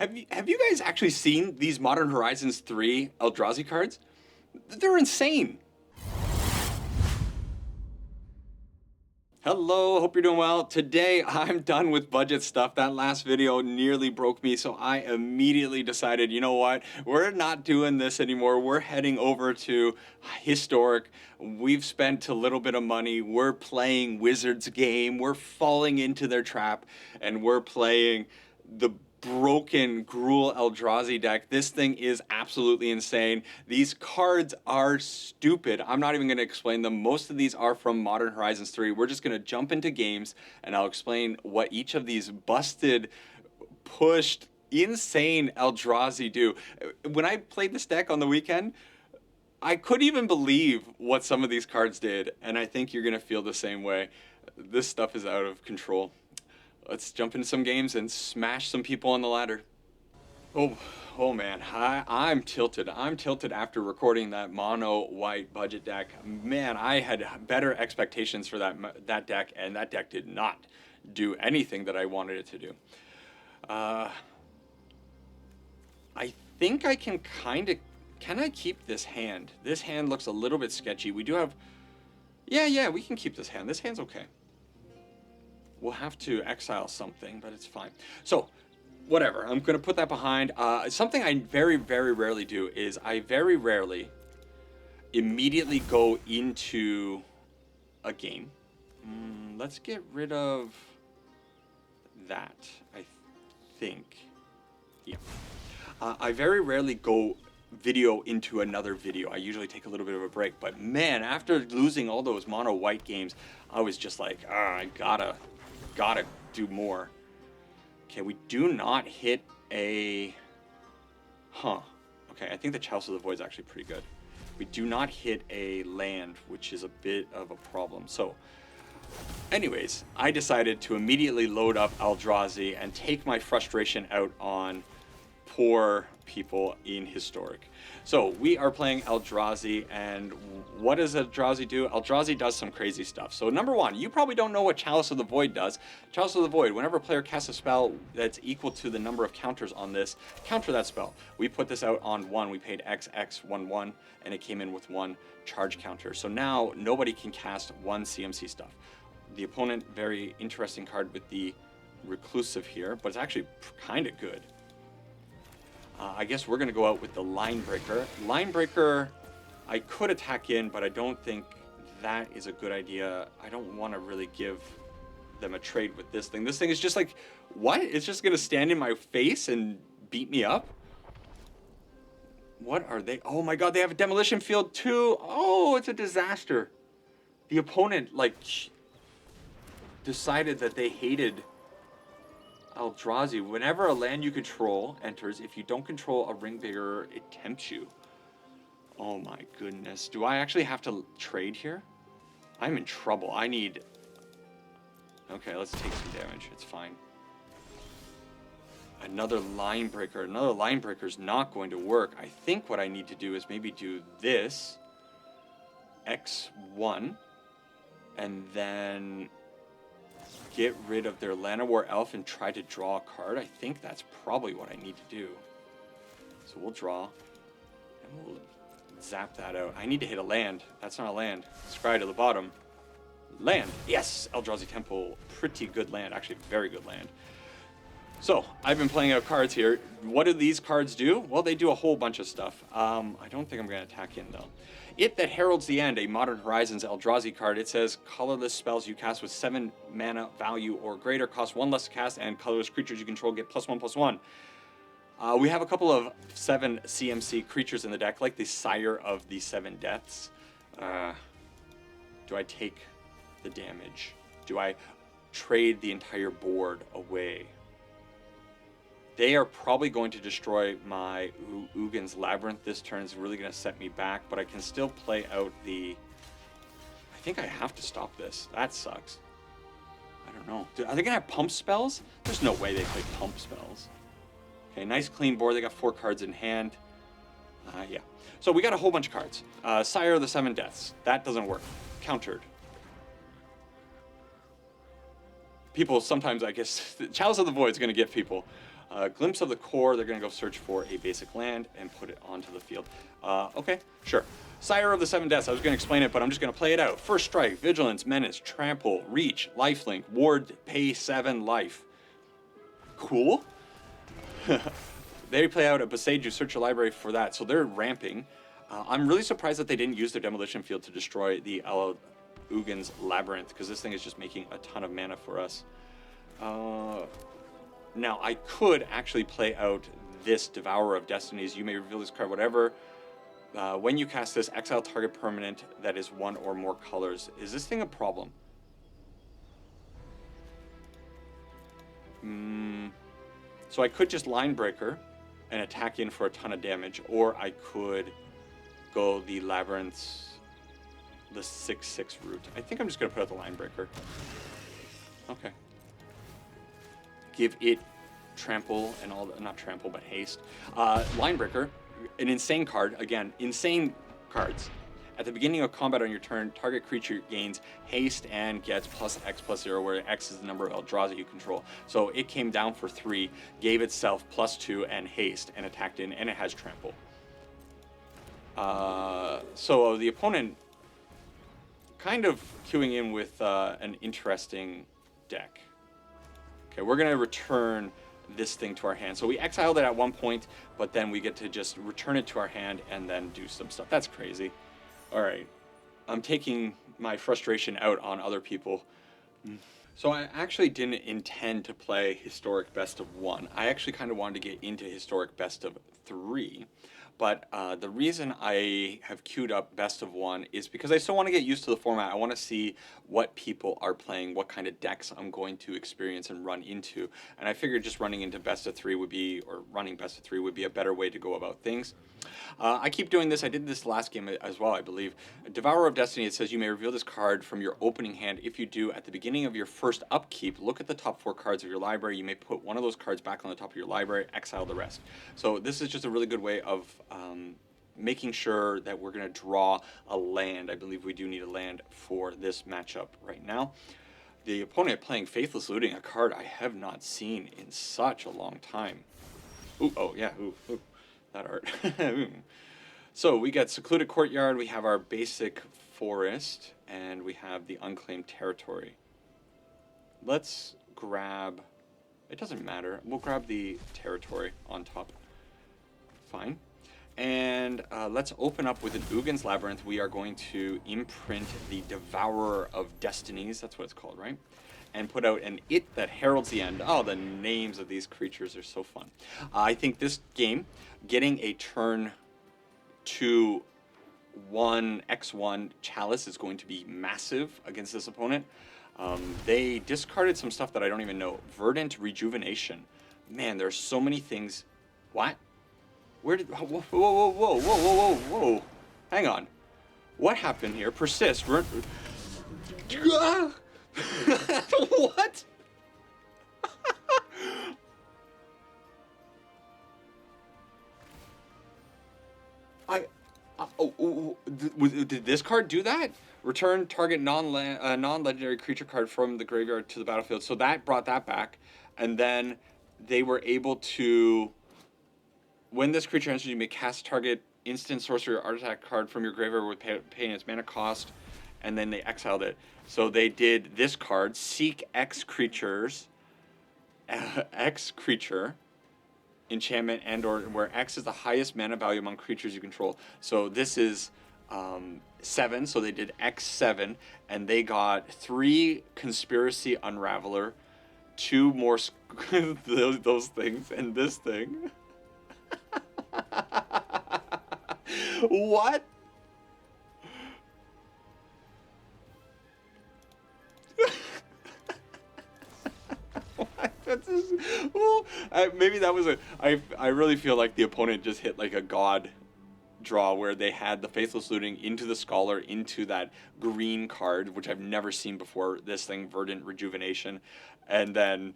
Have you guys actually seen these Modern Horizons 3 Eldrazi cards? They're insane. Hello, hope you're doing well. Today I'm done with budget stuff. That last video nearly broke me, so I immediately decided, you know what? We're not doing this anymore. We're heading over to Historic. We've spent a little bit of money. We're playing Wizards game. We're falling into their trap, and we're playing the broken Gruul Eldrazi deck. This thing is absolutely insane. These cards are stupid. I'm not even going to explain them. Most of these are from Modern Horizons 3. We're just going to jump into games and I'll explain what each of these busted, pushed, insane Eldrazi do. When I played this deck on the weekend, I couldn't even believe what some of these cards did, and I think you're going to feel the same way. This stuff is out of control. Let's jump into some games and smash some people on the ladder. Oh man, I'm tilted. I'm tilted after recording that mono white budget deck. Man, I had better expectations for that deck, and that deck did not do anything that I wanted it to do. I think I can kind of... Can I keep this hand? This hand looks a little bit sketchy. We do have... Yeah, we can keep this hand. This hand's okay. We'll have to exile something, but it's fine. So, whatever. I'm going to put that behind. Something I very, very rarely do is I very rarely immediately go into a game. Let's get rid of that, I think. Yeah. I very rarely go video into another video. I usually take a little bit of a break. But man, after losing all those mono white games, I was just like, I gotta do more. Okay, we do not hit a... Okay, I think the Chalice of the Void is actually pretty good. We do not hit a land, which is a bit of a problem. So, anyways, I decided to immediately load up Eldrazi and take my frustration out on poor people in Historic. So we are playing Eldrazi, and what does Eldrazi do? Eldrazi does some crazy stuff. So number one, you probably don't know what Chalice of the Void does. Chalice of the Void, whenever a player casts a spell that's equal to the number of counters on this, counter that spell. We put this out on 1, we paid XX11, and it came in with 1 charge counter. So now nobody can cast 1 CMC stuff. The opponent, very interesting card with the Reclusive here, but it's actually kind of good. I guess we're going to go out with the Line Breaker. Line Breaker, I could attack in, but I don't think that is a good idea. I don't want to really give them a trade with this thing. This thing is just like, what? It's just going to stand in my face and beat me up? What are they? Oh my god, they have a Demolition Field too. Oh, it's a disaster. The opponent, like, decided that they hated Eldrazi. Whenever a land you control enters, if you don't control a ring bearer, it tempts you. Oh my goodness. Do I actually have to trade here? I'm in trouble. I need... Okay, let's take some damage. It's fine. Another Line Breaker. Another Line Breaker is not going to work. I think what I need to do is maybe do this. X1. And then... get rid of their Llanowar Elf and try to draw a card. I think that's probably what I need to do. So we'll draw, and we'll zap that out. I need to hit a land. That's not a land. Scry to the bottom. Land. Yes! Eldrazi Temple. Pretty good land. Actually, very good land. So, I've been playing out cards here. What do these cards do? Well, they do a whole bunch of stuff. I don't think I'm going to attack in, though. It that heralds the end, a Modern Horizons Eldrazi card. It says colorless spells you cast with 7 mana value or greater cost 1 less to cast, and colorless creatures you control get +1/+1. We have a couple of 7 CMC creatures in the deck, like the Sire of the 7 Deaths. Do I take the damage? Do I trade the entire board away? They are probably going to destroy my Ugin's Labyrinth. This turn is really going to set me back, but I can still play out the... I think I have to stop this. That sucks. I don't know. Are they going to have pump spells? There's no way they play pump spells. Okay, nice clean board. They got 4 cards in hand. Yeah. So we got a whole bunch of cards. Sire of the 7 Deaths. That doesn't work. Countered. People sometimes, I guess... Chalice of the Void is going to get people. Glimpse of the Core, they're going to go search for a basic land and put it onto the field. Okay, sure. Sire of the Seven Deaths, I was going to explain it, but I'm just going to play it out. First strike, Vigilance, Menace, Trample, Reach, Lifelink, Ward, pay 7 life. Cool. They play out a Besage, you search your library for that, so they're ramping. I'm really surprised that they didn't use their Demolition Field to destroy the Ugin's Labyrinth, because this thing is just making a ton of mana for us. Now, I could actually play out this Devourer of Destinies. You may reveal this card, whatever. When you cast this, exile target permanent that is 1 or more colors. Is this thing a problem? So I could just Line Breaker and attack in for a ton of damage, or I could go the Labyrinths, the 6/6 route. I think I'm just going to put out the Line Breaker. Okay. Give it trample and all, not trample, but haste. Line Breaker, an insane card. Again, insane cards. At the beginning of combat on your turn, target creature gains haste and gets +X/+0, where X is the number of Eldrazi you control. So it came down for 3, gave itself +2 and haste, and attacked in, and it has trample. So the opponent kind of queuing in with an interesting deck. Okay, we're going to return this thing to our hand. So we exiled it at one point, but then we get to just return it to our hand and then do some stuff. That's crazy. All right. I'm taking my frustration out on other people. So I actually didn't intend to play Historic Best of 1. I actually kind of wanted to get into Historic Best of 3. But the reason I have queued up Best of 1 is because I still want to get used to the format. I want to see what people are playing, what kind of decks I'm going to experience and run into. And I figured just running into Best of 3 would be, or running Best of 3 would be a better way to go about things. I keep doing this. I did this last game as well, I believe. Devourer of Destiny, it says you may reveal this card from your opening hand. If you do, at the beginning of your first upkeep, look at the top 4 cards of your library. You may put one of those cards back on the top of your library, exile the rest. So this is just a really good way of making sure that we're going to draw a land. I believe we do need a land for this matchup right now. The opponent playing Faithless Looting, a card I have not seen in such a long time. Ooh, oh yeah, ooh, that art. So we got Secluded Courtyard, we have our basic forest, and we have the Unclaimed Territory. Let's grab, it doesn't matter, we'll grab the territory on top. Fine. And let's open up with an Ugin's Labyrinth. We are going to imprint the Devourer of Destinies, that's what it's called, right? And put out an It that heralds the end. Oh, the names of these creatures are so fun. I think this game, getting a turn 2 1/X1 Chalice is going to be massive against this opponent. They discarded some stuff that I don't even know. Verdant Rejuvenation. Man, there's so many things. What? Where did... Whoa, whoa, whoa, whoa, whoa, whoa, whoa, whoa. Hang on. What happened here? Persist. What? Did this card do that? Return target non-legendary creature card from the graveyard to the battlefield. So that brought that back. And then they were able to... When this creature enters, you may cast target instant sorcery or artifact card from your graveyard with paying its mana cost, and then they exiled it. So they did this card, Seek X Creatures, X Creature, enchantment, and or where X is the highest mana value among creatures you control. So this is 7, so they did X7, and they got 3 Conspiracy Unraveler, 2 more those things, and this thing. What? Well, maybe that was I really feel like the opponent just hit like a god draw where they had the Faithless Looting into the Scholar into that green card, which I've never seen before, this thing, Verdant Rejuvenation, and then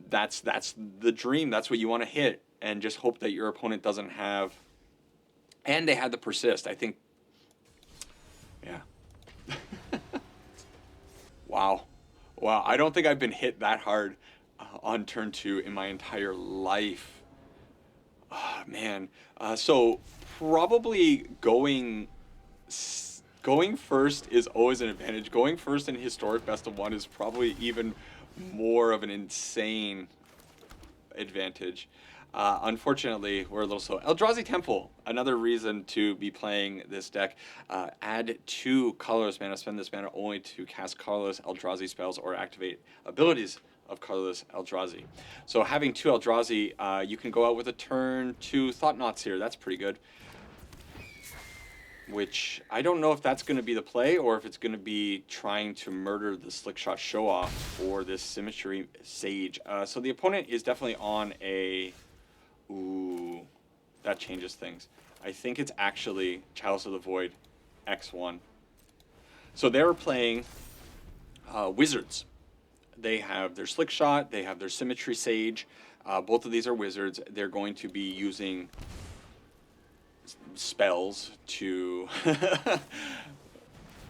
that's the dream. That's what you want to hit, and just hope that your opponent doesn't have. And they had the Persist, I think. Yeah. Wow. Wow, I don't think I've been hit that hard on turn 2 in my entire life. Oh, man. So probably going first is always an advantage. Going first in historic best of 1 is probably even more of an insane advantage. Unfortunately, we're a little slow. Eldrazi Temple, another reason to be playing this deck. Add 2 colorless mana. Spend this mana only to cast colorless Eldrazi spells or activate abilities of colorless Eldrazi. So having 2 Eldrazi, you can go out with a turn 2 Thought Knots here. That's pretty good. Which I don't know if that's going to be the play or if it's going to be trying to murder the Slickshot Show-Off or this Symmetry Sage. So the opponent is definitely on a... Ooh, that changes things. I think it's actually Chalice of the Void X1. So they were playing Wizards. They have their Slickshot, they have their Symmetry Sage. Both of these are Wizards. They're going to be using spells to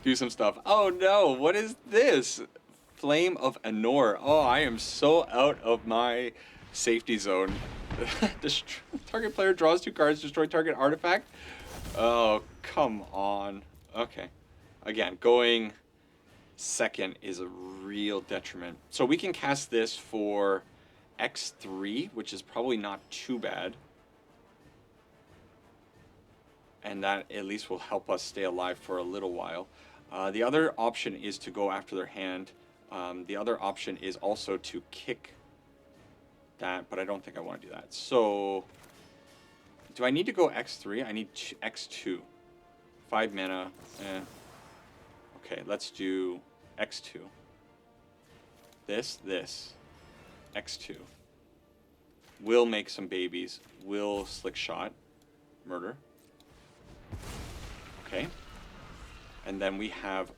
do some stuff. Oh no, what is this? Flame of Anor. Oh, I am so out of my safety zone. Target player draws 2 cards, destroy target artifact. Oh, come on. Okay. Again, going second is a real detriment. So we can cast this for X3, which is probably not too bad. And that at least will help us stay alive for a little while. The other option is to go after their hand. The other option is also to kick that, but I don't think I want to do that. So, do I need to go X3? I need X2. 5 mana. Okay, let's do X2. This. X2. Will make some babies. Will Slickshot. Murder. Okay. And then we have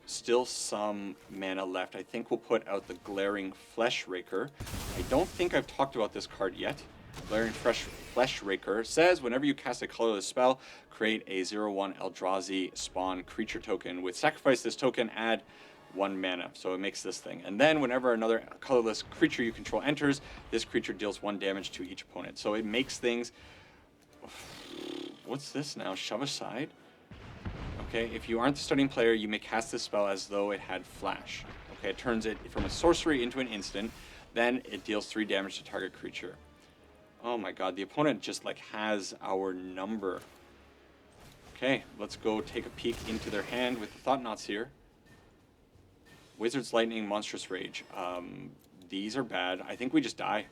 still some mana left. I think we'll put out the Glaring Fleshraker. I don't think I've talked about this card yet. Glaring Fleshraker says whenever you cast a colorless spell, create a 0/1 Eldrazi spawn creature token. With sacrifice this token, add 1 mana. So it makes this thing. And then whenever another colorless creature you control enters, this creature deals 1 damage to each opponent. So it makes things... What's this now? Shove aside? Okay, if you aren't the starting player, you may cast this spell as though it had flash. Okay, it turns it from a sorcery into an instant. Then it deals 3 damage to target creature. Oh my god, the opponent just like has our number. Okay, let's go take a peek into their hand with the Thought Knots here. Wizard's Lightning, Monstrous Rage. These are bad. I think we just die.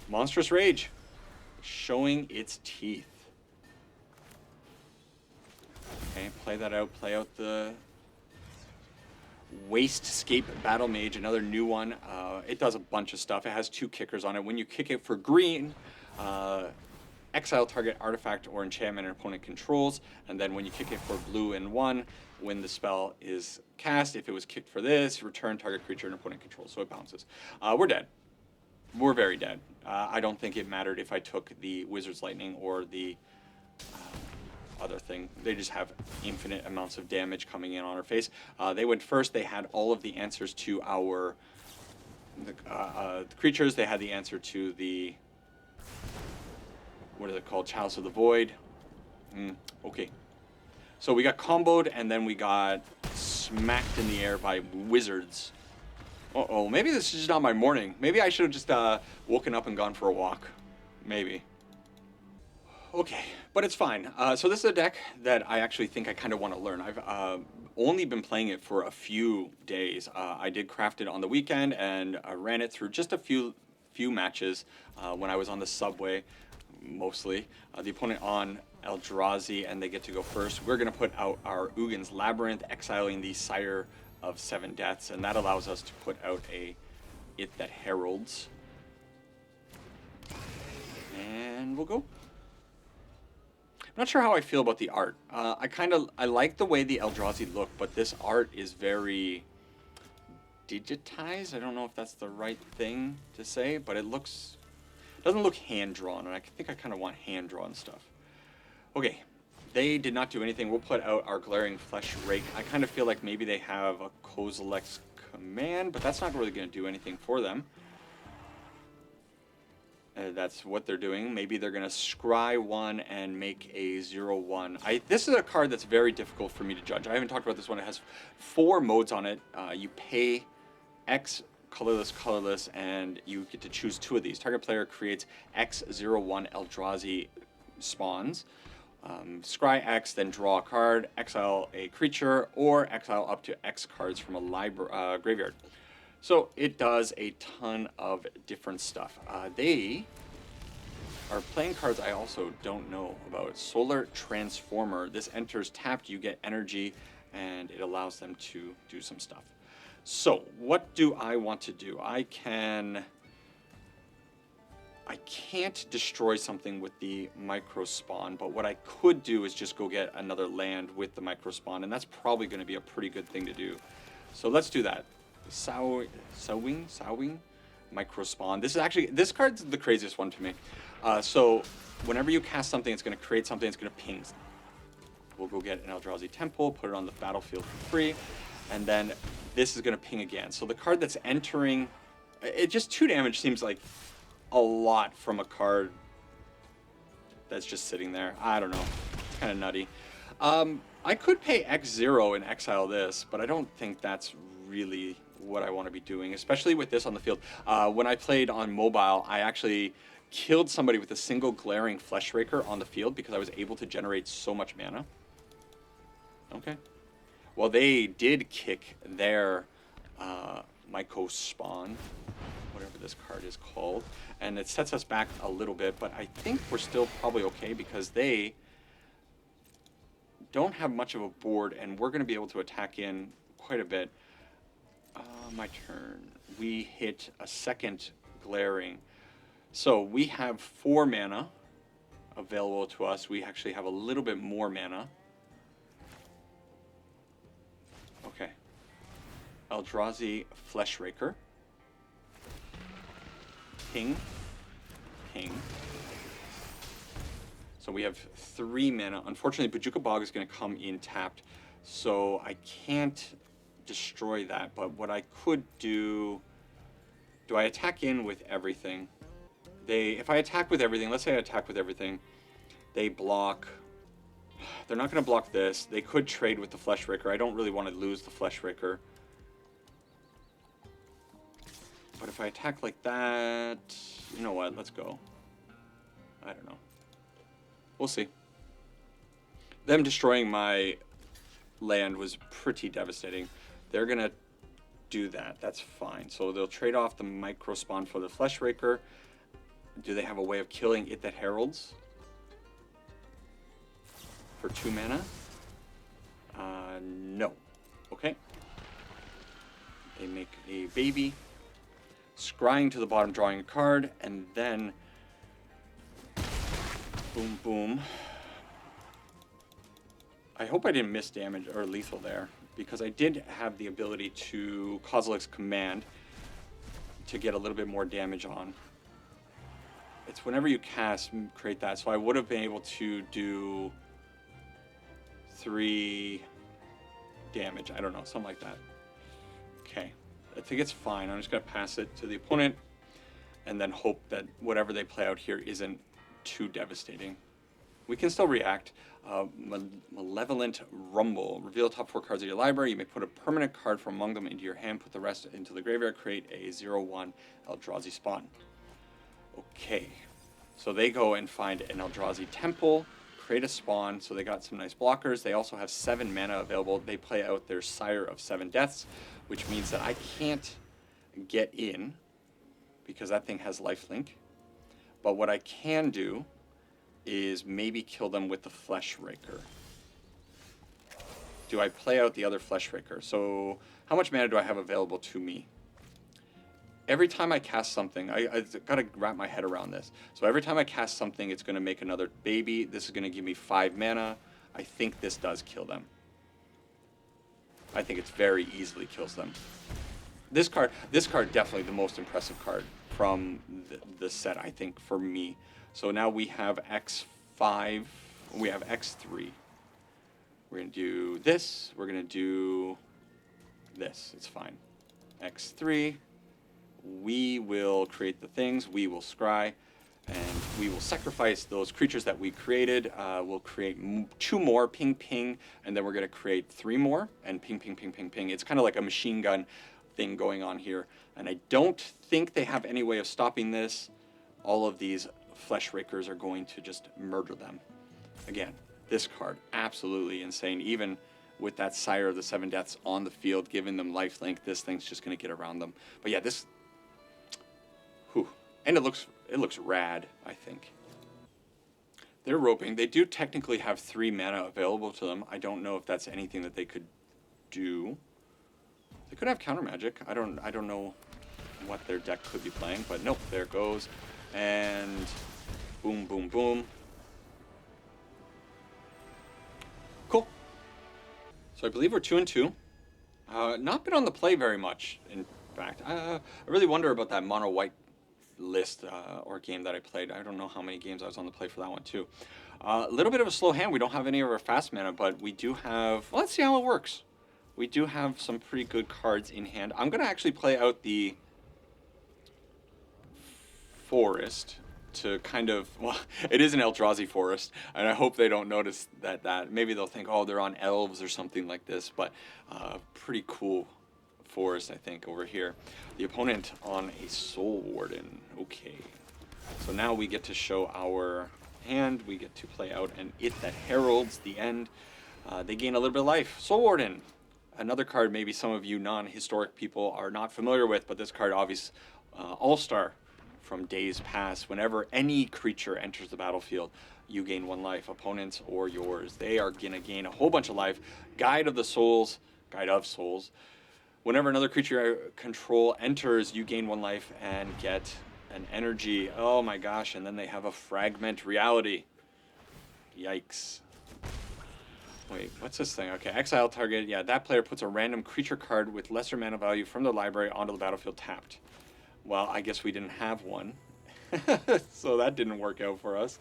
Monstrous Rage. Showing its teeth. Okay, play that out. Play out the Wastescape Battle Mage, another new one. It does a bunch of stuff. It has 2 kickers on it. When you kick it for green, exile target artifact or enchantment an opponent controls. And then when you kick it for blue and 1, when the spell is cast, if it was kicked for this, return target creature an opponent controls. So it bounces. We're dead. We're very dead. I don't think it mattered if I took the Wizard's Lightning or the other thing. They just have infinite amounts of damage coming in on our face. They went first. They had all of the answers to our the creatures. They had the answer to the... What is it called? Chalice of the Void. Okay. So we got comboed, and then we got smacked in the air by wizards. Uh-oh, maybe this is just not my morning. Maybe I should have just woken up and gone for a walk. Maybe. Okay, but it's fine. So this is a deck that I actually think I kind of want to learn. I've only been playing it for a few days. I did craft it on the weekend, and I ran it through just a few matches when I was on the subway, mostly. The opponent on Eldrazi, and they get to go first. We're going to put out our Ugin's Labyrinth, exiling the Sire of 7 Deaths, and that allows us to put out a It That Heralds. And we'll go. I'm not sure how I feel about the art. I like the way the Eldrazi look, but this art is very digitized. I don't know if that's the right thing to say, but it doesn't look hand-drawn, and I think I kind of want hand-drawn stuff. Okay, they did not do anything. We'll put out our Glaring Fleshraker. I kind of feel like maybe they have a Kozilek's command, but that's not really going to do anything for them. That's what they're doing. Maybe they're going to scry one and make a 0/1. This is a card that's very difficult for me to judge. I haven't talked about this one. It has 4 modes on it. You pay X colorless, and you get to choose 2 of these. Target player creates X01 Eldrazi spawns. Scry X, then draw a card, exile a creature, or exile up to X cards from a graveyard. So it does a ton of different stuff. They are playing cards I also don't know about. Solar Transformer. This enters tapped, you get energy, and it allows them to do some stuff. So what do I want to do? I can't destroy something with the micro spawn, but what I could do is just go get another land with the micro spawn, and that's probably going to be a pretty good thing to do. So let's do that. Sowing micro spawn. This card's the craziest one to me. So whenever you cast something, it's going to create something. It's going to ping. We'll go get an Eldrazi Temple, put it on the battlefield for free, and then this is going to ping again. So the card that's entering, it just 2 damage seems like a lot from a card that's just sitting there. I don't know. It's kind of nutty. I could pay X0 and exile this, but I don't think that's really what I want to be doing, especially with this on the field. When I played on mobile, I actually killed somebody with a single glaring Fleshraker on the field because I was able to generate so much mana. Okay. Well, they did kick their Myco Spawn, whatever this card is called, and it sets us back a little bit, but I think we're still probably okay because they don't have much of a board, and we're going to be able to attack in quite a bit. My turn. We hit a second glaring. So we have 4 mana available to us. We actually have a little bit more mana. Okay. Eldrazi Fleshraker. Ping. Ping. So we have 3 mana. Unfortunately, Bojuka Bog is going to come in tapped, so I can't destroy that. But what I could do I attack in with everything? If I attack with everything, let's say I attack with everything, they block. They're not going to block this. They could trade with the Fleshraker. I don't really want to lose the Fleshraker. But if I attack like that, you know what? Let's go. I don't know. We'll see. Them destroying my land was pretty devastating. They're going to do that. That's fine. So they'll trade off the micro spawn for the Fleshraker. Do they have a way of killing it that heralds? For 2 mana? No. Okay. They make a baby. Scrying to the bottom, drawing a card, and then boom, boom. I hope I didn't miss damage or lethal there, because I did have the ability to Kozilek's Command to get a little bit more damage on. It's whenever you cast, create that. So I would have been able to do 3 damage. I don't know, something like that. Okay. I think it's fine. I'm just going to pass it to the opponent and then hope that whatever they play out here isn't too devastating. We can still react. Malevolent Rumble. Reveal the top 4 cards of your library. You may put a permanent card from among them into your hand. Put the rest into the graveyard. Create a 0/1 Eldrazi spawn. Okay. So they go and find an Eldrazi Temple. Create a spawn. So they got some nice blockers. They also have 7 mana available. They play out their Sire of 7 Deaths, which means that I can't get in because that thing has lifelink. But what I can do is maybe kill them with the Fleshraker. Do I play out the other Fleshraker? So how much mana do I have available to me? Every time I cast something, I got to wrap my head around this. So every time I cast something, it's going to make another baby. This is going to give me 5 mana. I think this does kill them. I think it's very easily kills them. This card definitely the most impressive card from the set, I think, for me. So now we have X5, we have X3. We're going to do this, we're going to do this, it's fine. X3. We will create the things. We will scry. And we will sacrifice those creatures that we created. We'll create 2 more, ping, ping, and then we're going to create 3 more, and ping, ping, ping, ping, ping. It's kind of like a machine gun thing going on here. And I don't think they have any way of stopping this. All of these Flesh Rakers are going to just murder them. Again, this card, absolutely insane. Even with that Sire of the Seven Deaths on the field, giving them lifelink, this thing's just going to get around them. But yeah, this... Whew. And it looks rad, I think. They're roping. They do technically have 3 mana available to them. I don't know if that's anything that they could do. They could have counter magic. I don't know what their deck could be playing, but nope, there it goes. And boom, boom, boom. Cool. So I believe we're 2-2. Not been on the play very much, in fact. I really wonder about that mono white list or game that I played. I don't know how many games I was on the play for that one too. A little bit of a slow hand. We don't have any of our fast mana, but we do have... Well, let's see how it works. We do have some pretty good cards in hand. I'm going to actually play out the forest to kind of... Well, it is an Eldrazi forest, and I hope they don't notice that. Maybe they'll think, oh, they're on elves or something like this, but pretty cool forest, I think, over here. The opponent on a Soul Warden. Okay. So now we get to show our hand. We get to play out an It That Heralds the End. They gain a little bit of life. Soul Warden. Another card maybe some of you non-historic people are not familiar with, but this card, obvious all-star from days past. Whenever any creature enters the battlefield, you gain 1 life. Opponents or yours, they are going to gain a whole bunch of life. Guide of Souls. Whenever another creature I control enters, you gain 1 life and get an energy. Oh my gosh, and then they have a Fragment Reality. Yikes. Wait, what's this thing? Okay, exile target. Yeah, that player puts a random creature card with lesser mana value from the library onto the battlefield tapped. Well, I guess we didn't have one. So that didn't work out for us.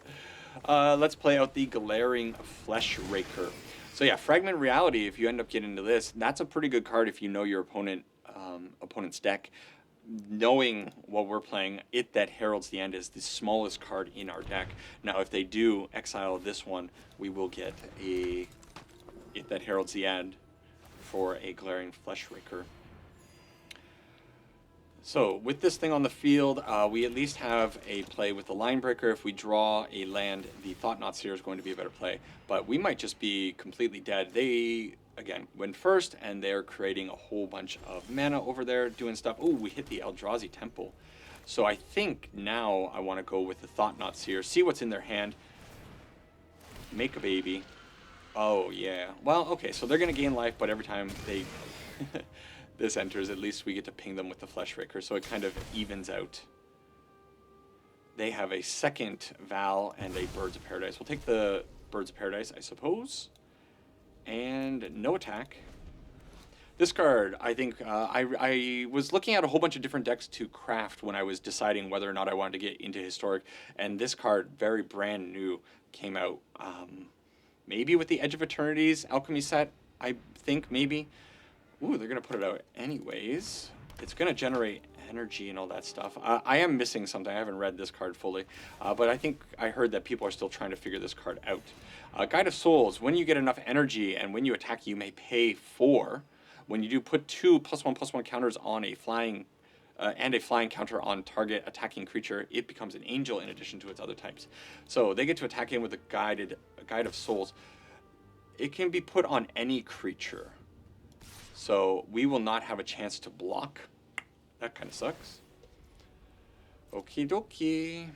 Let's play out the Glaring Flesh Raker. So yeah, Fragment Reality, if you end up getting into this, that's a pretty good card if you know your opponent's deck. Knowing what we're playing, It That Heralds the End is the smallest card in our deck. Now, if they do exile this one, we will get a It That Heralds the End for a Glaring Flesh Raker. So, with this thing on the field, we at least have a play with the Line Breaker. If we draw a land, the Thought-Knot Seer is going to be a better play. But we might just be completely dead. They, again, went first, and they're creating a whole bunch of mana over there, doing stuff. Oh, we hit the Eldrazi Temple. So I think now I want to go with the Thought-Knot Seer, see what's in their hand, make a baby. Oh, yeah. Well, okay, so they're going to gain life, but every time they... this enters, at least we get to ping them with the Flesh Raker, so it kind of evens out. They have a second Val and a Birds of Paradise. We'll take the Birds of Paradise, I suppose. And no attack. This card, I think, I was looking at a whole bunch of different decks to craft when I was deciding whether or not I wanted to get into Historic, and this card, very brand new, came out. Maybe with the Edge of Eternities Alchemy set, I think, maybe. Ooh, they're going to put it out anyways. It's going to generate energy and all that stuff. I am missing something. I haven't read this card fully. But I think I heard that people are still trying to figure this card out. Guide of Souls. When you get enough energy and when you attack, you may pay 4. When you do, put 2 +1/+1 counters on a flying... and a flying counter on target attacking creature, it becomes an angel in addition to its other types. So they get to attack in with a Guide of Souls. It can be put on any creature. So we will not have a chance to block. That kind of sucks. Okie dokie.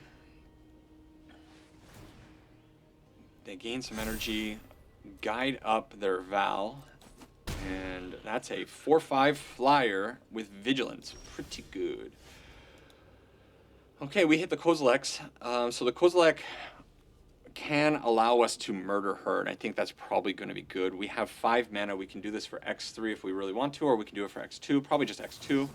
They gain some energy, guide up their Val, and that's a 4/5 flyer with Vigilance. Pretty good. Okay, we hit the Kozilek's. So the Kozilek can allow us to murder her, and I think that's probably going to be good. We have 5 mana. We can do this for X3 if we really want to, or we can do it for X2. Probably just X2.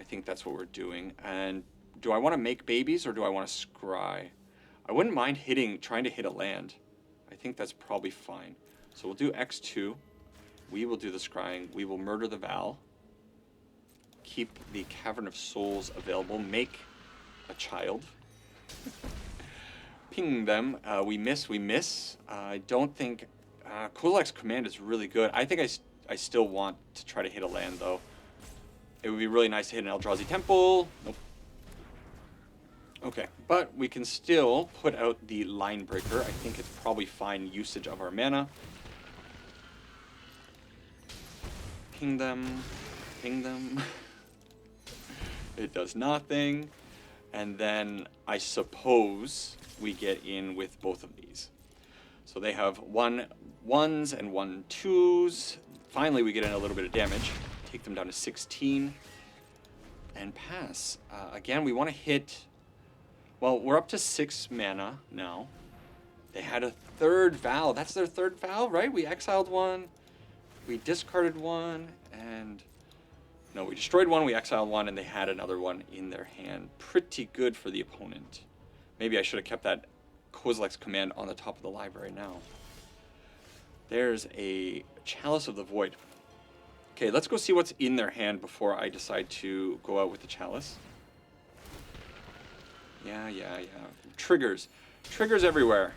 I think that's what we're doing. And do I want to make babies, or do I want to scry? I wouldn't mind trying to hit a land. I think that's probably fine. So we'll do X2. We will do the scrying. We will murder the Val. keep the Cavern of Souls available. Make a child. Ping them. We miss. I don't think... Kozilek's Command is really good. I think I still want to try to hit a land, though. It would be really nice to hit an Eldrazi Temple. Nope. Okay, but we can still put out the Line Breaker. I think it's probably fine usage of our mana. Ping them. Ping them. It does nothing. And then I suppose we get in with both of these. So they have 1 1s and 1 2s. Finally, we get in a little bit of damage. Take them down to 16. And pass. Again, we want to hit... Well, we're up to 6 mana now. They had a 3rd Vow. That's their 3rd Vow, right? We exiled 1. We discarded 1. And... No, we destroyed 1, we exiled 1, and they had another one in their hand. Pretty good for the opponent. Maybe I should have kept that Kozilek's Command on the top of the library now. There's a Chalice of the Void. Okay, let's go see what's in their hand before I decide to go out with the Chalice. Yeah. Triggers. Triggers everywhere.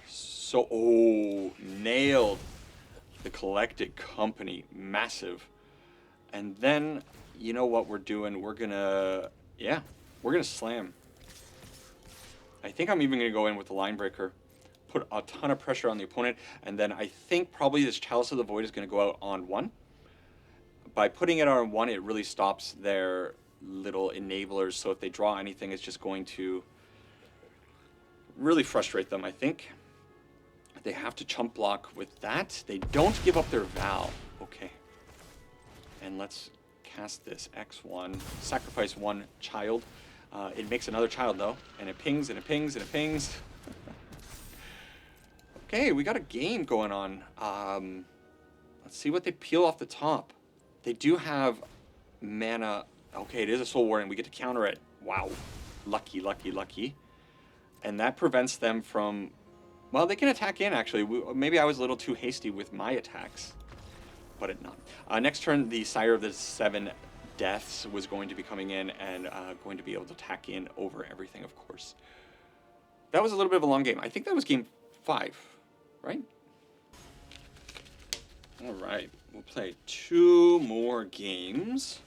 So, oh, nailed the Collected Company. Massive. And then, you know what we're doing? We're gonna, we're gonna slam. I think I'm even gonna go in with the Line Breaker. Put a ton of pressure on the opponent. And then I think probably this Chalice of the Void is gonna go out on 1. By putting it on 1, it really stops their little enablers. So if they draw anything, it's just going to really frustrate them, I think. They have to chump block with that. They don't give up their Vow. Okay. And let's cast this X1. Sacrifice 1 child. It makes another child, though. And it pings, and it pings, and it pings. Okay, we got a game going on. Let's see what they peel off the top. They do have mana. Okay, it is a Soul Warden. We get to counter it. Wow. Lucky. And that prevents them from... Well, they can attack in, actually. Maybe I was a little too hasty with my attacks. But it not. Next turn, the Sire of the 7 Deaths was going to be coming in and going to be able to attack in over everything, of course. That was a little bit of a long game. I think that was game 5, right? All right. We'll play 2 more games.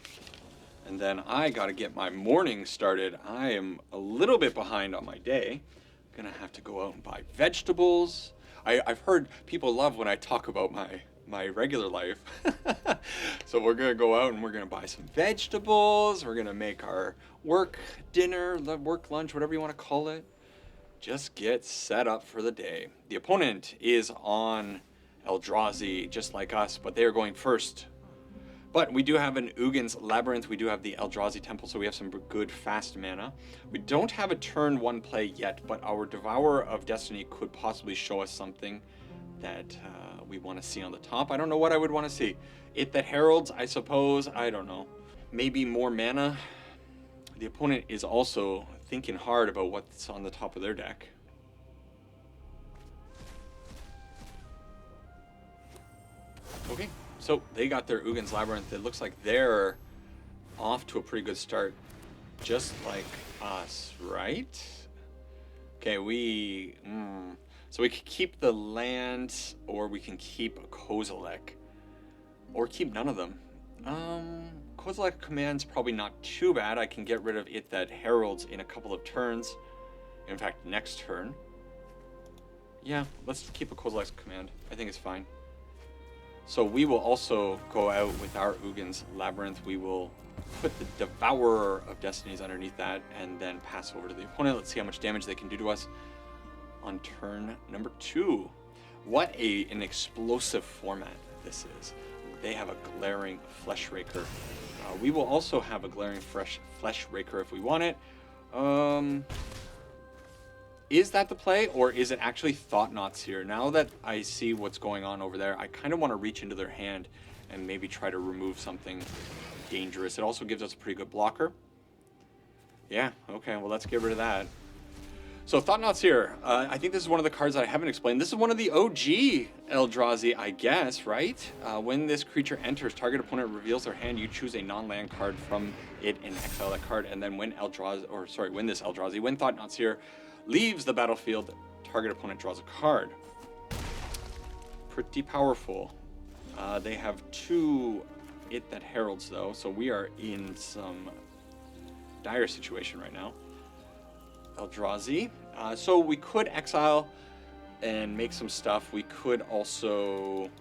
And then I got to get my morning started. I am a little bit behind on my day. Gonna have to go out and buy vegetables. I've heard people love when I talk about my regular life. So we're gonna go out and we're gonna buy some vegetables. We're gonna make our work dinner, work lunch, whatever you want to call it. Just get set up for the day. The opponent is on Eldrazi, just like us, but they are going first. But we do have an Ugin's Labyrinth. We do have the Eldrazi Temple, so we have some good fast mana. We don't have a turn 1 play yet, but our Devourer of Destiny could possibly show us something that we want to see on the top. I don't know what I would want to see. It that heralds, I suppose. I don't know. Maybe more mana. The opponent is also thinking hard about what's on the top of their deck. Okay. So they got their Ugin's Labyrinth. It looks like they're off to a pretty good start, just like us, right? Okay, so we can keep the land, or we can keep a Kozilek, or keep none of them. Kozilek Command's probably not too bad. I can get rid of It That Heralds in a couple of turns. In fact, next turn. Yeah, let's keep a Kozilek's Command. I think it's fine. So we will also go out with our Ugin's Labyrinth. We will put the Devourer of Destinies underneath that and then pass over to the opponent. Let's see how much damage they can do to us on turn number 2. What an explosive format this is. They have a Glaring Fleshraker. We will also have a Glaring Fleshraker if we want it. Is that the play, or is it actually Thought-Knots here? Now that I see what's going on over there, I kind of want to reach into their hand and maybe try to remove something dangerous. It also gives us a pretty good blocker. Yeah, okay, well, let's get rid of that. So Thought-Knot's here. I think this is one of the cards that I haven't explained. This is one of the OG Eldrazi, I guess, right? When this creature enters, target opponent reveals their hand. You choose a non-land card from it and exile that card. And then when this Eldrazi, when Thought-Knot's here, leaves the battlefield, target opponent draws a card. Pretty powerful. They have 2 It That Heralds, though, so we are in some dire situation right now. Eldrazi. So we could exile and make some stuff. We could also...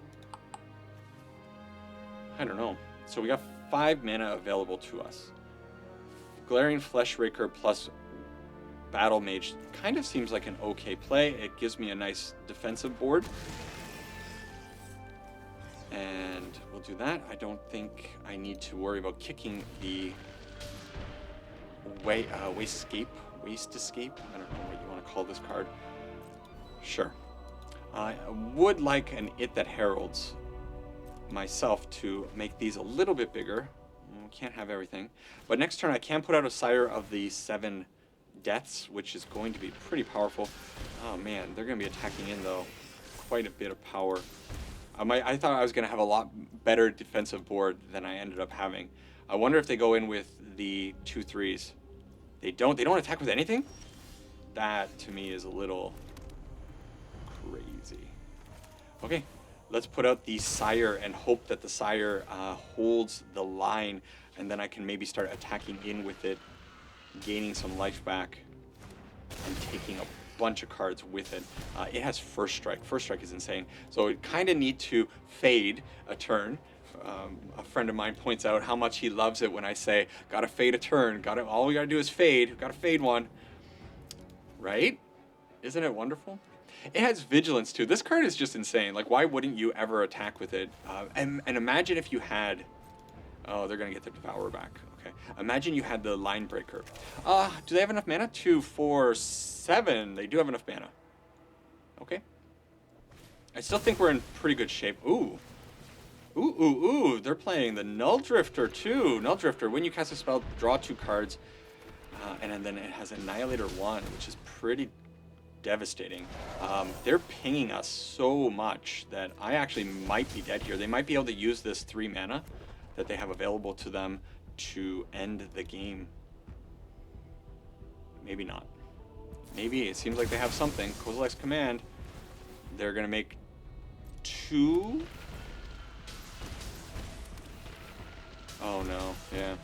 I don't know. So we got 5 mana available to us. Glaring Fleshraker plus Battle Mage kind of seems like an okay play. It gives me a nice defensive board. And we'll do that. I don't think I need to worry about kicking the Waste Escape. I don't know what you want to call this card. Sure. I would like an It That Heralds myself to make these a little bit bigger. Can't have everything. But next turn I can put out a Sire of the 7 Deaths, which is going to be pretty powerful. Oh man, they're going to be attacking in though. Quite a bit of power. I thought I was going to have a lot better defensive board than I ended up having. I wonder if they go in with the 2/3s. They don't attack with anything? That, to me, is a little crazy. Okay, let's put out the Sire and hope that the Sire holds the line, and then I can maybe start attacking in with it, gaining some life back, and taking a bunch of cards with it. It has First Strike. First Strike is insane. So it kind of need to fade a turn. A friend of mine points out how much he loves it when I say, gotta fade a turn, all we gotta do is fade, gotta fade one. Right? Isn't it wonderful? It has Vigilance too. This card is just insane. Like, why wouldn't you ever attack with it? And imagine if you had, oh, they're gonna get the Devourer back. Okay. Imagine you had the Line Breaker. Do they have enough mana? 2, 4, 7. They do have enough mana. Okay. I still think we're in pretty good shape. Ooh. Ooh, they're playing the Null Drifter too. Null Drifter, when you cast a spell, draw 2 cards, and then it has Annihilator 1, which is pretty devastating. They're pinging us so much that I actually might be dead here. They might be able to use this 3 mana that they have available to them to end the game. Maybe not. Maybe. It seems like they have something. Kozilek's Command. They're going to make 2... Oh no, yeah.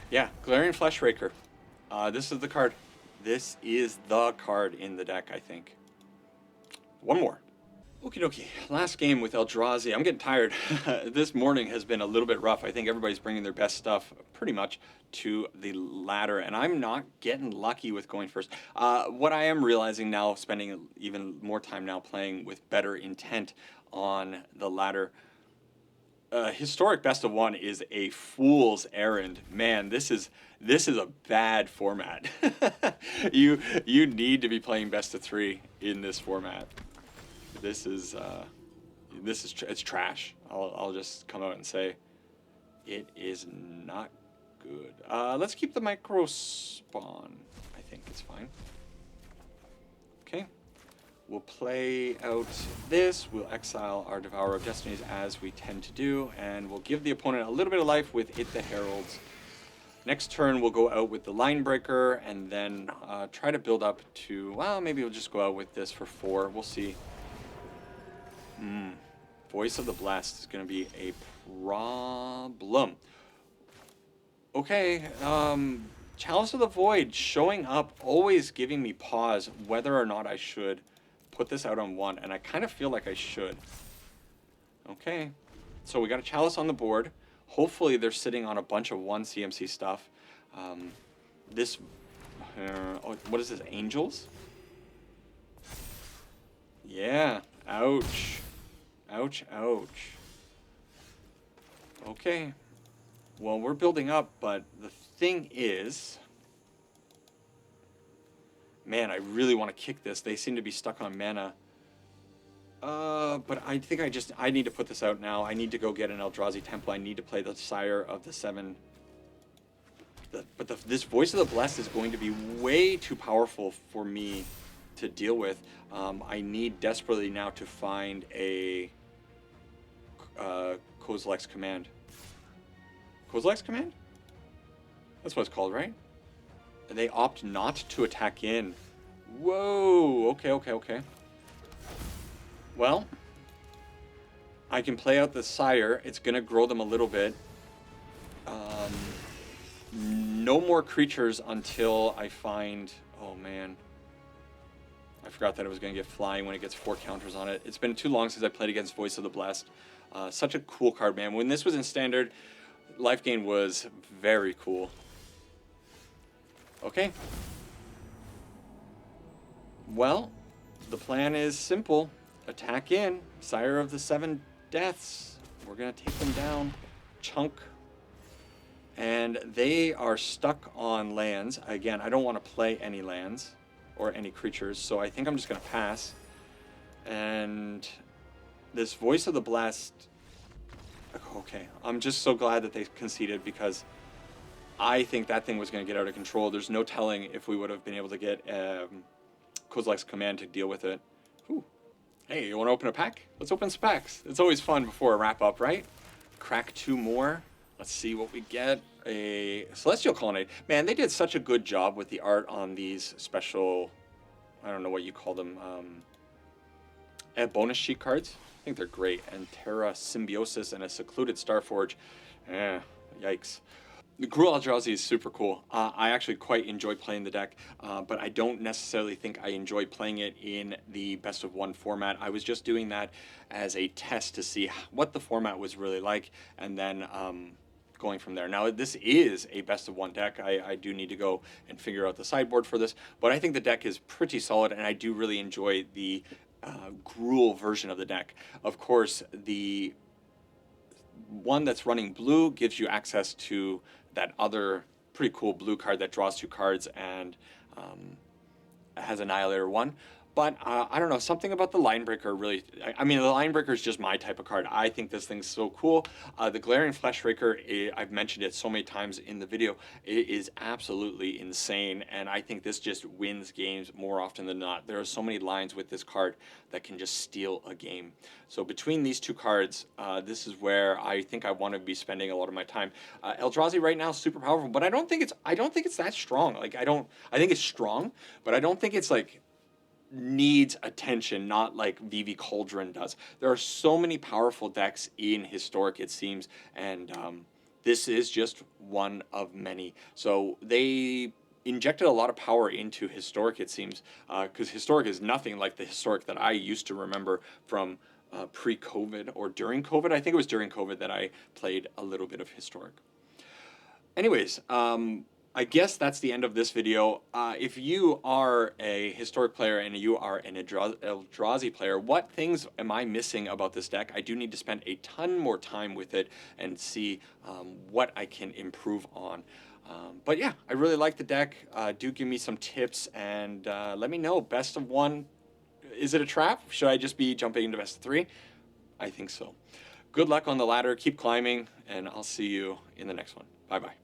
Yeah, Glaring Fleshraker. This is the card. This is the card in the deck, I think. One more. Okie dokie. Last game with Eldrazi. I'm getting tired. This morning has been a little bit rough. I think everybody's bringing their best stuff pretty much to the ladder, and I'm not getting lucky with going first. What I am realizing now, spending even more time now playing with better intent on the ladder, historic best of 1 is a fool's errand. Man, this is a bad format. You need to be playing best of 3 in this format. This is it's trash. I'll just come out and say it is not good. Let's keep the micro spawn. I think it's fine. Okay. We'll play out this, we'll exile our Devourer of Destinies as we tend to do, and we'll give the opponent a little bit of life with It That Heralds. Next turn we'll go out with the Line Breaker, and then try to build up to, well, maybe we'll just go out with this for 4, we'll see. Voice of the Blessed is going to be a problem. Okay, Chalice of the Void showing up, always giving me pause whether or not I should put this out on 1, and I kind of feel like I should. Okay, so we got a Chalice on the board. Hopefully they're sitting on a bunch of 1 CMC stuff. What is this, Angels? Yeah, ouch. Ouch, ouch. Okay, well, we're building up, but the thing is... Man, I really want to kick this. They seem to be stuck on mana. But I think I need to put this out now. I need to go get an Eldrazi Temple. I need to play the Sire of the 7 This Voice of the Blessed is going to be way too powerful for me to deal with. I need desperately now to find a Kozilek's Command. Kozilek's Command? That's what it's called, right? They opt not to attack in. Whoa, okay. Well, I can play out the Sire. It's going to grow them a little bit. No more creatures until I find... Oh, man. I forgot that it was going to get flying when it gets 4 counters on it. It's been too long since I played against Voice of the Blessed. Such a cool card, man. When this was in Standard, life gain was very cool. Okay. Well, the plan is simple. Attack in. Sire of the 7 Deaths. We're going to take them down. Chunk. And they are stuck on lands. Again, I don't want to play any lands or any creatures, so I think I'm just going to pass. And this Voice of the Blessed... Okay, I'm just so glad that they conceded, because I think that thing was going to get out of control. There's no telling if we would have been able to get Kozilek's Command to deal with it. Ooh. Hey, you want to open a pack? Let's open some packs. It's always fun before a wrap-up, right? Crack 2 more. Let's see what we get. A Celestial Colonnade. Man, they did such a good job with the art on these special, I don't know what you call them, bonus sheet cards. I think they're great. And Terra Symbiosis and a Secluded Starforge. Yikes. The Gruul Eldrazi is super cool. I actually quite enjoy playing the deck, but I don't necessarily think I enjoy playing it in the best of 1 format. I was just doing that as a test to see what the format was really like, and then going from there. Now, this is a best of 1 deck. I do need to go and figure out the sideboard for this, but I think the deck is pretty solid, and I do really enjoy the Gruul version of the deck. Of course, the one that's running blue gives you access to that other pretty cool blue card that draws 2 cards and has Annihilator 1. But I don't know, something about the Linebreaker really... I mean, the Linebreaker is just my type of card. I think this thing's so cool. The Glaring Fleshraker, I've mentioned it so many times in the video, it is absolutely insane, and I think this just wins games more often than not. There are so many lines with this card that can just steal a game. So between these 2 cards, this is where I think I want to be spending a lot of my time. Eldrazi right now is super powerful, but I don't think it's that strong. Like, I think it's strong, but I don't think it's like needs attention, not like VV Cauldron does. There are so many powerful decks in Historic, it seems, and this is just one of many. So they injected a lot of power into Historic, it seems, because Historic is nothing like the Historic that I used to remember from pre-COVID or during COVID. I think it was during COVID that I played a little bit of Historic. Anyways, I guess that's the end of this video. If you are a Historic player and you are an Eldrazi player, what things am I missing about this deck? I do need to spend a ton more time with it and see what I can improve on. But yeah, I really like the deck. Do give me some tips, and let me know. Best of 1, is it a trap? Should I just be jumping into best of 3? I think so. Good luck on the ladder. Keep climbing, and I'll see you in the next one. Bye-bye.